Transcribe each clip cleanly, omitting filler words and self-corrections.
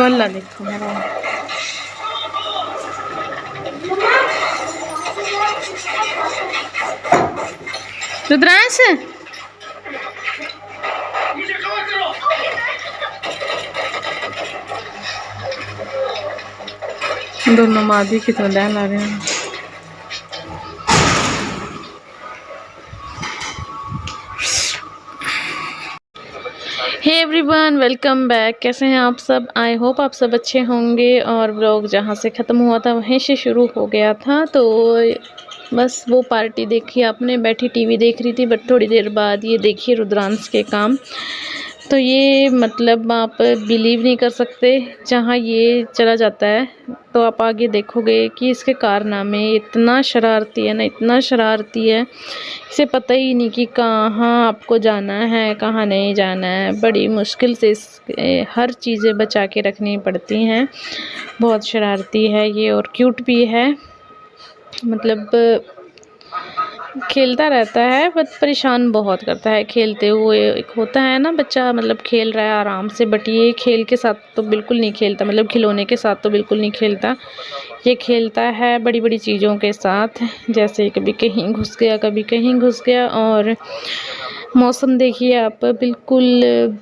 डोला देखो मेरा। रुद्रांश दोनों मादी की तो लहन आ रहे हैं। Hey everyone, welcome back. कैसे हैं आप सब? आई होप आप सब अच्छे होंगे। और व्लॉग जहाँ से ख़त्म हुआ था वहीं से शुरू हो गया था। तो बस वो पार्टी देखी आपने, बैठी टीवी देख रही थी। बट थोड़ी देर बाद ये देखिए रुद्रांश के काम। तो ये मतलब आप बिलीव नहीं कर सकते, जहाँ ये चला जाता है तो आप आगे देखोगे कि इसके कारनामे इतना शरारती है ना, इतना शरारती है, इसे पता ही नहीं कि कहाँ आपको जाना है कहाँ नहीं जाना है। बड़ी मुश्किल से हर चीज़ें बचा के रखनी पड़ती हैं। बहुत शरारती है ये और क्यूट भी है। मतलब खेलता रहता है बट परेशान बहुत करता है खेलते हुए। एक होता है ना बच्चा, मतलब खेल रहा है आराम से, बट ये खेल के साथ तो बिल्कुल नहीं खेलता, मतलब खिलौने के साथ तो बिल्कुल नहीं खेलता। ये खेलता है बड़ी बड़ी चीज़ों के साथ, जैसे कभी कहीं घुस गया कभी कहीं घुस गया। और मौसम देखिए आप, बिल्कुल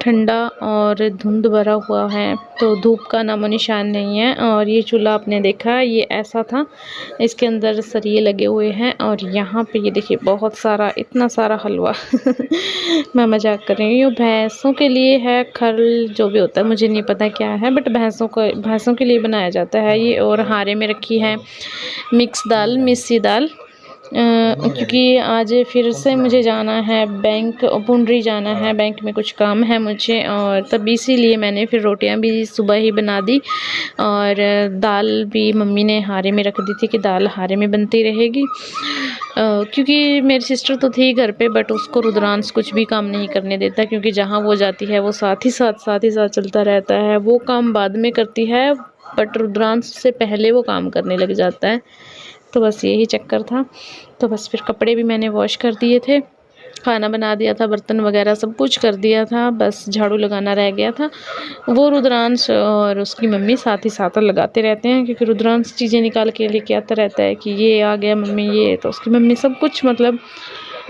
ठंडा और धुंध भरा हुआ है, तो धूप का नामो निशान नहीं है। और ये चूल्हा आपने देखा, ये ऐसा था, इसके अंदर सरिये लगे हुए हैं। और यहाँ पे ये देखिए बहुत सारा, इतना सारा हलवा मैं मजाक कर रही हूँ। भैंसों के लिए है, खल जो भी होता है मुझे नहीं पता क्या है, बट भैंसों के लिए बनाया जाता है ये। और हारे में रखी है मिक्स दाल, मिस्सी दाल, क्योंकि आज फिर से मुझे जाना है बैंक, पुंडरी जाना है, बैंक में कुछ काम है मुझे। और तब इसीलिए मैंने फिर रोटियां भी सुबह ही बना दी। और दाल भी मम्मी ने हारे में रख दी थी कि दाल हारे में बनती रहेगी। क्योंकि मेरी सिस्टर तो थी घर पे, बट उसको रुद्रांश कुछ भी काम नहीं करने देता, क्योंकि जहाँ वो जाती है वो साथ ही साथ चलता रहता है। वो काम बाद में करती है, बट रुद्रांश से पहले वो काम करने लग जाता है। तो बस यही चक्कर था। तो बस फिर कपड़े भी मैंने वॉश कर दिए थे, खाना बना दिया था, बर्तन वगैरह सब कुछ कर दिया था, बस झाड़ू लगाना रह गया था। वो रुद्रांश और उसकी मम्मी साथ ही साथ लगाते रहते हैं, क्योंकि रुद्रांश चीज़ें निकाल के लेके आता रहता है कि ये आ गया मम्मी ये, तो उसकी मम्मी सब कुछ मतलब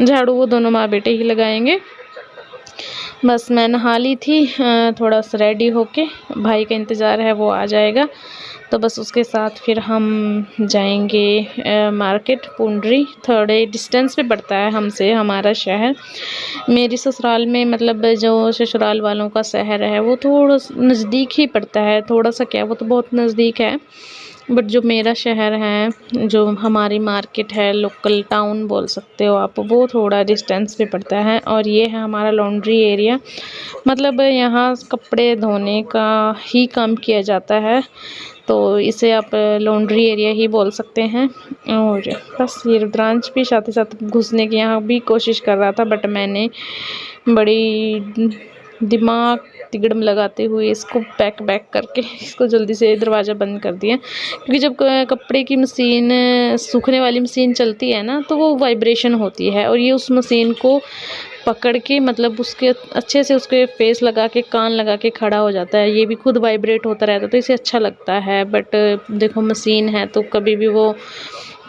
झाड़ू वो दोनों माँ बेटे ही लगाएंगे। बस मैं नहा ली थी, थोड़ा सा रेडी होके, भाई का इंतज़ार है, वो आ जाएगा तो बस उसके साथ फिर हम जाएंगे मार्केट। पुंडरी थोड़े डिस्टेंस पे पड़ता है हमसे हमारा शहर। मेरी ससुराल में, मतलब जो ससुराल वालों का शहर है वो थोड़ा नज़दीक ही पड़ता है, थोड़ा सा क्या, वो तो बहुत नज़दीक है। बट जो मेरा शहर है, जो हमारी मार्केट है, लोकल टाउन बोल सकते हो आप, वो थोड़ा डिस्टेंस पे पड़ता है। और ये है हमारा लॉन्ड्री एरिया, मतलब यहाँ कपड़े धोने का ही काम किया जाता है, तो इसे आप लॉन्ड्री एरिया ही बोल सकते हैं। और बस ये रुद्रांश भी साथ ही साथ घुसने की यहाँ भी कोशिश कर रहा था, बट मैंने बड़ी दिमाग तिगड़म लगाते हुए इसको बैक करके इसको जल्दी से दरवाज़ा बंद कर दिया। क्योंकि जब कपड़े की मशीन, सूखने वाली मशीन चलती है ना, तो वो वाइब्रेशन होती है, और ये उस मशीन को पकड़ के, मतलब उसके अच्छे से उसके फेस लगा के, कान लगा के खड़ा हो जाता है। ये भी खुद वाइब्रेट होता रहता है, तो इसे अच्छा लगता है। बट देखो मशीन है तो कभी भी वो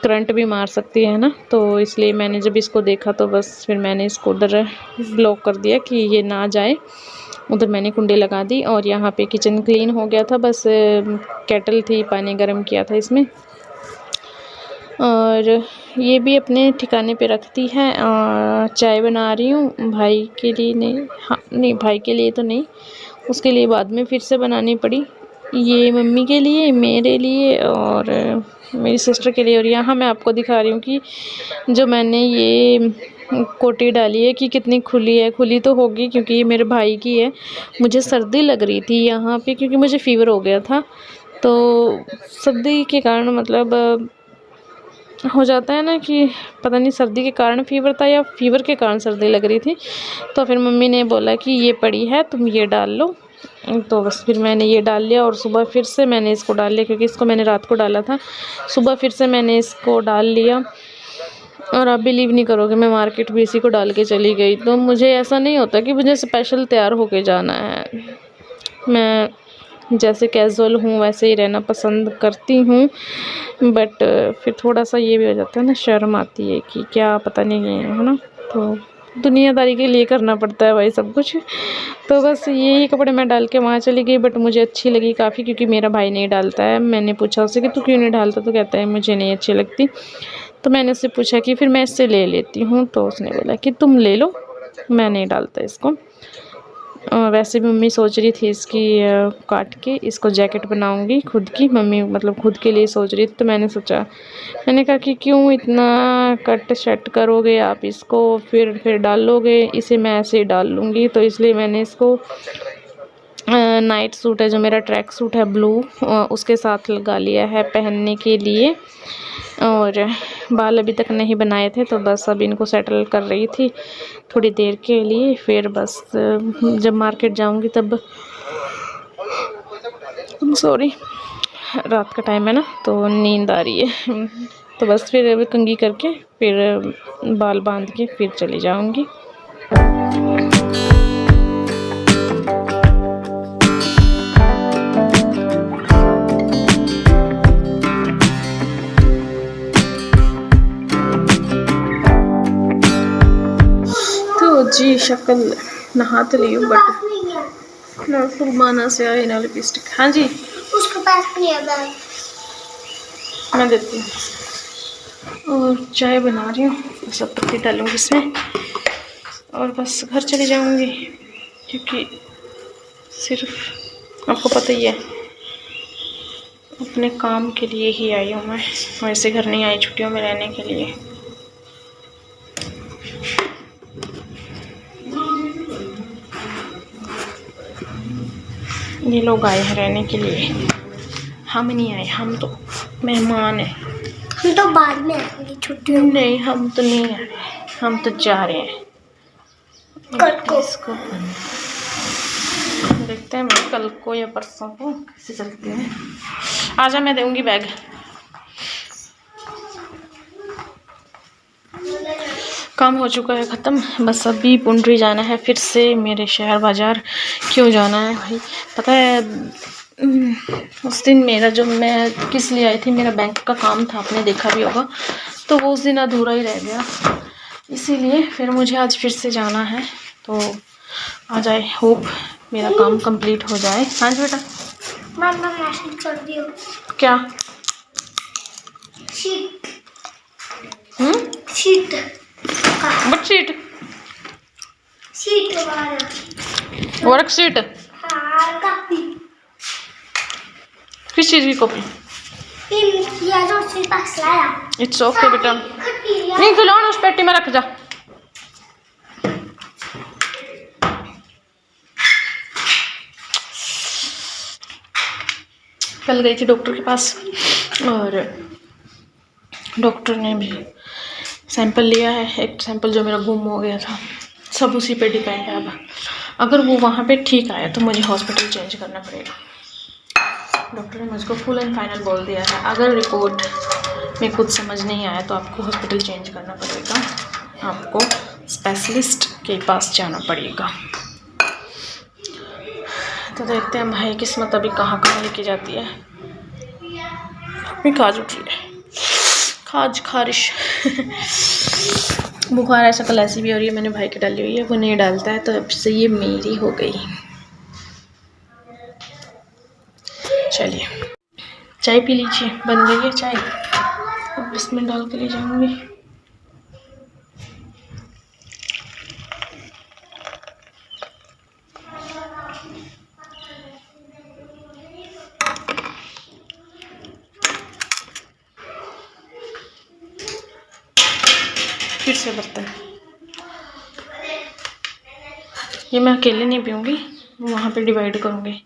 करंट भी मार सकती है ना, तो इसलिए मैंने जब इसको देखा तो बस फिर मैंने इसको उधर ब्लॉक कर दिया कि ये ना जाए। उधर मैंने कुंडी लगा दी। और यहाँ पे किचन क्लीन हो गया था, बस केटल थी, पानी गर्म किया था इसमें। और ये भी अपने ठिकाने पे रखती है। चाय बना रही हूँ भाई के लिए, नहीं हाँ नहीं भाई के लिए तो नहीं, उसके लिए बाद में फिर से बनानी पड़ी। ये मम्मी के लिए, मेरे लिए और मेरी सिस्टर के लिए। और यहाँ मैं आपको दिखा रही हूँ कि जो मैंने ये कोटी डाली है कि कितनी खुली है। खुली तो होगी क्योंकि ये मेरे भाई की है। मुझे सर्दी लग रही थी यहाँ पे, क्योंकि मुझे फ़ीवर हो गया था, तो सर्दी के कारण, मतलब हो जाता है ना कि पता नहीं सर्दी के कारण फ़ीवर था या फ़ीवर के कारण सर्दी लग रही थी। तो फिर मम्मी ने बोला कि ये पड़ी है, तुम ये डाल लो। तो बस फिर मैंने ये डाल लिया, और सुबह फिर से मैंने इसको डाल लिया, क्योंकि इसको मैंने रात को डाला था, सुबह फिर से मैंने इसको डाल लिया। और आप बिलीव नहीं करोगे, मैं मार्केट भी इसी को डाल के चली गई। तो मुझे ऐसा नहीं होता कि मुझे स्पेशल तैयार होके जाना है। मैं जैसे कैजुअल हूँ वैसे ही रहना पसंद करती हूँ, बट फिर थोड़ा सा ये भी हो जाता है ना, शर्म आती है कि क्या पता नहीं है ना, तो दुनियादारी के लिए करना पड़ता है भाई सब कुछ। तो बस यही कपड़े मैं डाल के वहाँ चली गई, बट मुझे अच्छी लगी काफ़ी, क्योंकि मेरा भाई नहीं डालता है। मैंने पूछा उससे कि तू क्यों नहीं डालता, तो कहता है मुझे नहीं अच्छी लगती। तो मैंने उससे पूछा कि फिर मैं इससे ले लेती हूँ, तो उसने बोला कि तुम ले लो, मैं नहीं डालता इसको। वैसे भी मम्मी सोच रही थी इसकी काट के इसको जैकेट बनाऊंगी खुद की, मम्मी मतलब खुद के लिए सोच रही थी। तो मैंने सोचा, मैंने कहा कि क्यों इतना कट शट करोगे आप इसको, फिर डालोगे, इसे मैं ऐसे ही डाल लूँगी। तो इसलिए मैंने इसको नाइट सूट है जो मेरा ट्रैक सूट है ब्लू, उसके साथ लगा लिया है पहनने के लिए। और बाल अभी तक नहीं बनाए थे, तो बस अब इनको सेटल कर रही थी थोड़ी देर के लिए। फिर बस जब मार्केट जाऊंगी तब, सॉरी रात का टाइम है ना, तो नींद आ रही है। तो बस फिर अभी कंघी करके फिर बाल बांध के फिर चली जाऊंगी। जी शक्ल नहा तो ली हूँ, बट ना फुलमाना से आई ना लिपस्टिक। हाँ जी उसके पास नहीं है बैग, मैं देती हूँ। और चाय बना रही हूँ, सब पत्ती डालूँगी इसमें और बस घर चली जाऊँगी, क्योंकि सिर्फ आपको पता ही है अपने काम के लिए ही आई हूँ मैं, वैसे घर नहीं आई छुट्टियों में रहने के लिए। ये लोग आए हैं रहने के लिए, हम नहीं आए, हम तो मेहमान हैं। हम तो बाद में आएंगे छुट्टियों में। नहीं हम तो नहीं आ रहे, हम तो जा रहे हैं। इसको देखते हैं मैं कल को या परसों को कैसे चलते हैं। आजा मैं दूंगी बैग। काम हो चुका है ख़त्म, बस अभी पुंडरी जाना है फिर से मेरे शहर बाज़ार। क्यों जाना है भाई पता है, उस दिन मेरा जो मैं किस लिए आई थी, मेरा बैंक का काम था, आपने देखा भी होगा, तो वो उस दिन अधूरा ही रह गया, इसीलिए फिर मुझे आज फिर से जाना है। तो आ जाए, होप मेरा काम कंप्लीट हो जाए। हाँ जी बेटा मम्मा मैसेज कर दियो। क्या sheet sheet but sheet sheet worksheet हाँ कॉपी, किस चीज़ की कॉपी? ये जो उसके पास लाया। इट्स ओके बेटा, नहीं खिलौना उस पेटी में रख जा। कल गई थी डॉक्टर के पास और डॉक्टर ने भी सैंपल लिया है, एक सैंपल जो मेरा गुम हो गया था, सब उसी पे डिपेंड है। अब अगर वो वहाँ पे ठीक आया तो मुझे हॉस्पिटल चेंज करना पड़ेगा। डॉक्टर ने मुझको फुल एंड फाइनल बोल दिया है, अगर रिपोर्ट में कुछ समझ नहीं आया तो आपको हॉस्पिटल चेंज करना पड़ेगा, आपको स्पेशलिस्ट के पास जाना पड़ेगा। तो देखते हैं भाई किस्मत अभी कहाँ कहाँ लेके जाती है। खाज उठ रही है, खाज खारिश बुखार है, शक्ल ऐसी भी हो रही है। मैंने भाई की डाली हुई है, वो नहीं डालता है, तो अब से ये मेरी हो गई। चलिए चाय पी लीजिए, बन गई है चाय, अब इसमें डाल के ले जाऊंगी। फिर से बर्तन, ये मैं अकेले नहीं पीऊँगी, वहाँ पे डिवाइड करूँगी।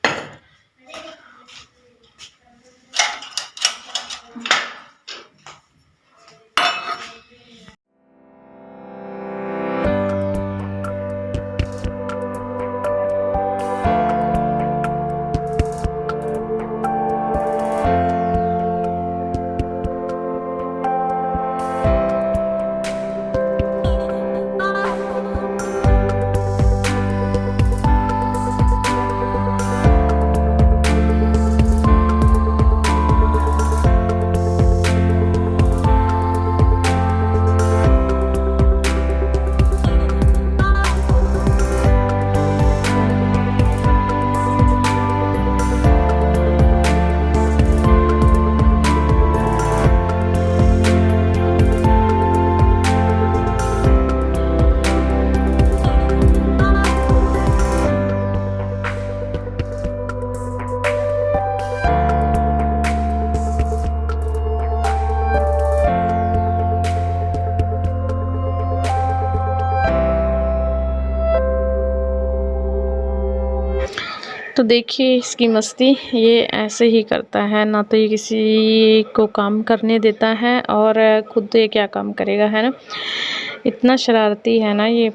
तो देखिए इसकी मस्ती, ये ऐसे ही करता है, ना तो ये किसी को काम करने देता है और खुद तो ये क्या काम करेगा, है ना। इतना शरारती है ना ये,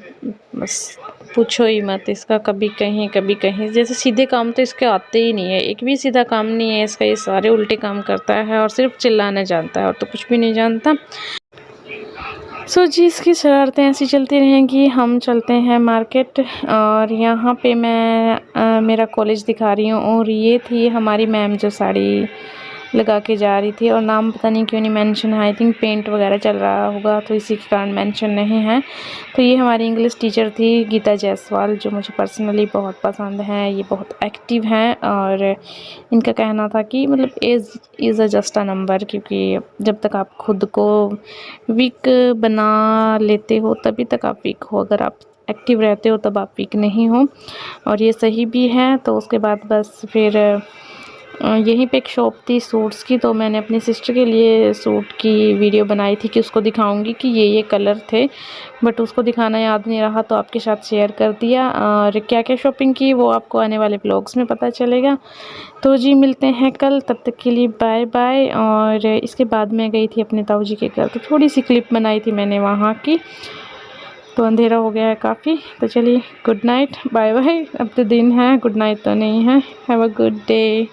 बस पूछो ही मत इसका। कभी कहीं जैसे सीधे काम तो इसके आते ही नहीं है, एक भी सीधा काम नहीं है इसका। ये सारे उल्टे काम करता है और सिर्फ चिल्लाने जानता है और तो कुछ भी नहीं जानता। सो जी, इसकी शरारतें ऐसी चलती रहेंगी। हम चलते हैं मार्केट और यहाँ पे मैं मेरा कॉलेज दिखा रही हूँ। और ये थी हमारी मैम जो साड़ी लगा के जा रही थी, और नाम पता नहीं क्यों नहीं मेंशन है। आई थिंक पेंट वगैरह चल रहा होगा तो इसी के कारण मेंशन नहीं है। तो ये हमारी इंग्लिश टीचर थी गीता जायसवाल, जो मुझे पर्सनली बहुत पसंद हैं। ये बहुत एक्टिव हैं और इनका कहना था कि मतलब age is just a number, क्योंकि जब तक आप खुद को वीक बना लेते हो तभी तक आप वीक हो, अगर आप एक्टिव रहते हो तब आप वीक नहीं हो। और ये सही भी है। तो उसके बाद बस फिर यहीं पे एक शॉप थी सूट्स की, तो मैंने अपनी सिस्टर के लिए सूट की वीडियो बनाई थी कि उसको दिखाऊंगी कि ये कलर थे, बट उसको दिखाना याद नहीं रहा तो आपके साथ शेयर कर दिया। और क्या क्या शॉपिंग की वो आपको आने वाले ब्लॉग्स में पता चलेगा। तो जी मिलते हैं कल, तब तक के लिए बाय बाय। और इसके बाद मैं गई थी अपने ताऊ जी के घर, तो थोड़ी सी क्लिप बनाई थी मैंने वहाँ की। तो अंधेरा हो गया है काफ़ी, तो चलिए गुड नाइट, बाय बाय। अब तो दिन है, गुड नाइट तो नहीं है। Have a good day.